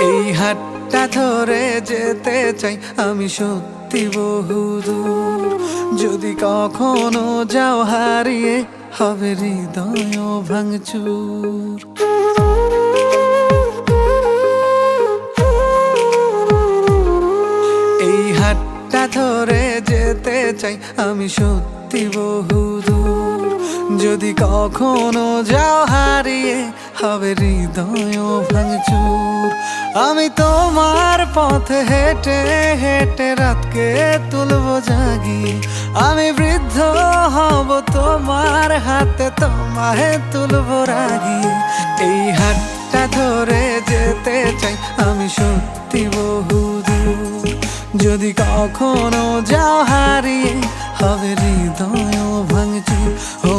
এই হাতটা ধরে যেতে চাই আমি সত্যি বহুদূর। যদি কখনো যাও হারিয়ে হবে হৃদয় ভাঙচুর। এই হাতটা ধরে যেতে চাই আমি সত্যি বহুদূর। যদি কখনো যাও হারিয়ে হবে হৃদয় ভাঙচুর। আমি তোমার পথে হেঁটে হেঁটে রাতকে তুলবো জাগিয়ে। আমি বৃদ্ধ হব তোমার হাতে তোমায় তুলবো রাগিয়ে। এই হাতটা ধরে যেতে চাই আমি সত্যি বহুদূর। যদি কখনো যাও হারিয়ে হবে হৃদয় ভাঙচুর। ও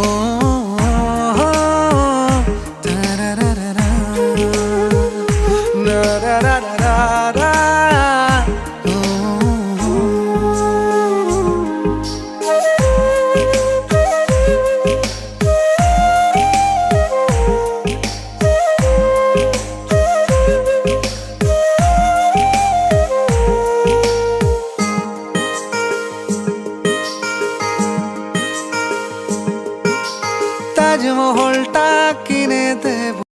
তাজমহলটা কিনে দেব।